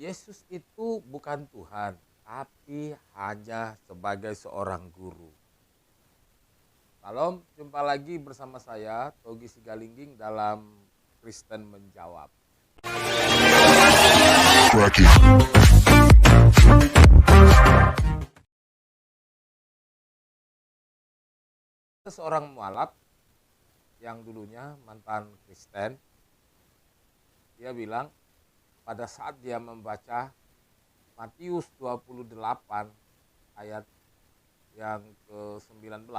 Yesus itu bukan Tuhan, tapi hanya sebagai seorang guru. Salam, jumpa lagi bersama saya Togi Sigalingging dalam Kristen Menjawab. Seorang mualaf yang dulunya mantan Kristen, dia bilang pada saat dia membaca Matius 28 ayat yang ke-19,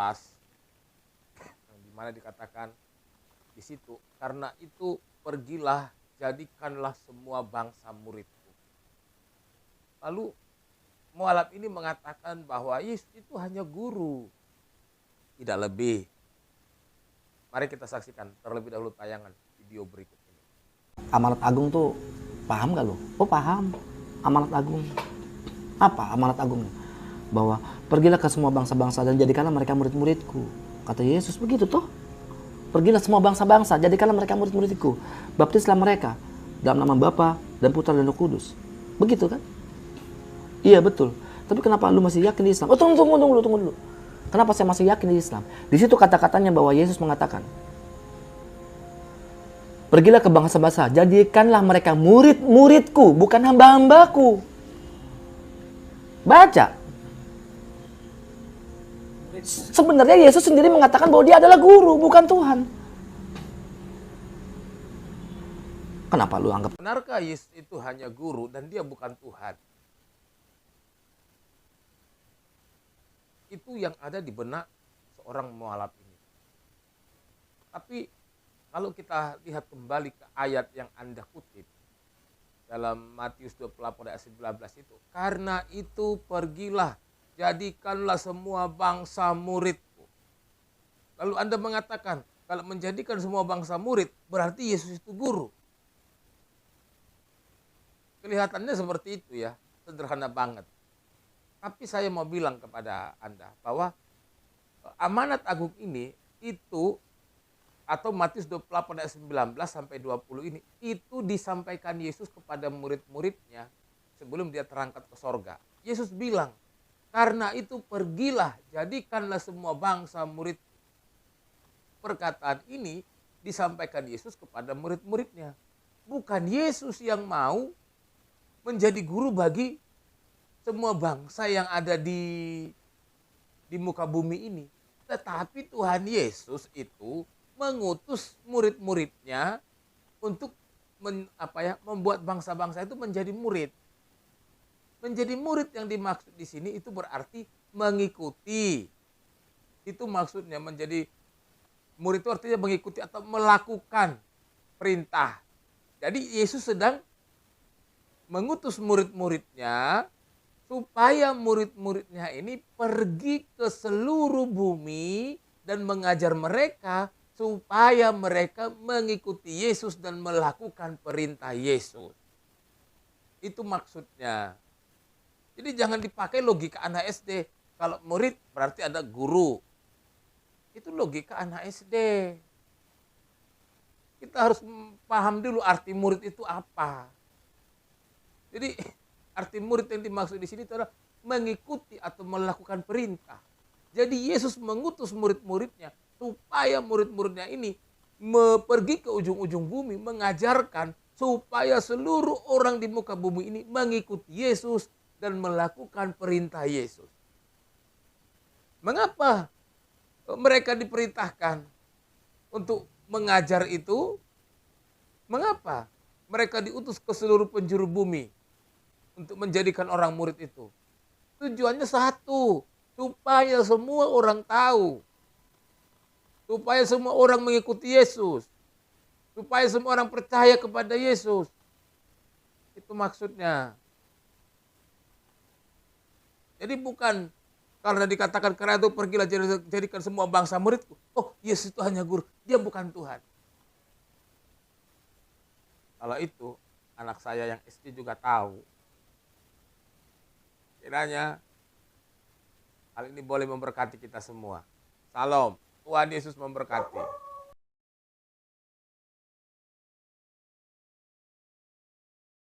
di mana dikatakan di situ, karena itu pergilah, jadikanlah semua bangsa muridku. Lalu mualaf ini mengatakan bahwa Yesus itu hanya guru, tidak lebih. Mari kita saksikan terlebih dahulu tayangan video berikut ini. Amanat agung tuh paham gak lo? Oh paham. Amanat agung. Apa amanat agungnya? Bahwa pergilah ke semua bangsa-bangsa dan jadikanlah mereka murid-muridku. Kata Yesus begitu toh. Pergilah semua bangsa-bangsa, jadikanlah mereka murid-muridku. Baptislah mereka dalam nama Bapa dan Putra dan Roh Kudus. Begitu kan? Iya betul. Tapi kenapa lu masih yakin di Islam? Oh tunggu dulu. Kenapa saya masih yakin di Islam? Di situ kata-katanya bahwa Yesus mengatakan, pergilah ke bangsa-bangsa, jadikanlah mereka murid-muridku, bukan hamba-hambaku. Baca. Sebenarnya Yesus sendiri mengatakan bahwa dia adalah guru, bukan Tuhan. Kenapa lu anggap? Benarkah Yesus itu hanya guru dan dia bukan Tuhan? Itu yang ada di benak seorang mualaf ini. Tapi kalau kita lihat kembali ke ayat yang Anda kutip dalam Matius 28 ayat 19 itu, karena itu pergilah, jadikanlah semua bangsa muridku. Lalu Anda mengatakan, kalau menjadikan semua bangsa murid, berarti Yesus itu guru. Kelihatannya seperti itu ya, sederhana banget. Tapi saya mau bilang kepada Anda bahwa amanat agung ini itu, atau Matius 28 ayat 19 sampai 20 ini, itu disampaikan Yesus kepada murid-muridnya sebelum dia terangkat ke sorga. Yesus bilang, karena itu pergilah, jadikanlah semua bangsa murid. Perkataan ini disampaikan Yesus kepada murid-muridnya. Bukan Yesus yang mau menjadi guru bagi semua bangsa yang ada di muka bumi ini. Tetapi Tuhan Yesus itu mengutus murid-muridnya untuk membuat bangsa-bangsa itu menjadi murid. Menjadi murid yang dimaksud di sini itu berarti mengikuti. Itu maksudnya, menjadi murid itu artinya mengikuti atau melakukan perintah. Jadi Yesus sedang mengutus murid-muridnya supaya murid-muridnya ini pergi ke seluruh bumi dan mengajar mereka supaya mereka mengikuti Yesus dan melakukan perintah Yesus. Itu maksudnya. Jadi jangan dipakai logika anak SD. Kalau murid berarti ada guru. Itu logika anak SD. Kita harus paham dulu arti murid itu apa. Jadi arti murid yang dimaksud di sini itu adalah mengikuti atau melakukan perintah. Jadi Yesus mengutus murid-muridnya supaya murid-muridnya ini pergi ke ujung-ujung bumi mengajarkan supaya seluruh orang di muka bumi ini mengikuti Yesus dan melakukan perintah Yesus. Mengapa mereka diperintahkan untuk mengajar itu? Mengapa mereka diutus ke seluruh penjuru bumi untuk menjadikan orang murid itu? Tujuannya satu, supaya semua orang tahu. Supaya semua orang mengikuti Yesus. Supaya semua orang percaya kepada Yesus. Itu maksudnya. Jadi bukan karena dikatakan karena itu pergilah jadikan semua bangsa muridku. Oh, Yesus itu hanya guru, dia bukan Tuhan. Kalau itu anak saya yang SD juga tahu. Kiranya hal ini boleh memberkati kita semua. Salam, Tuhan Yesus memberkati.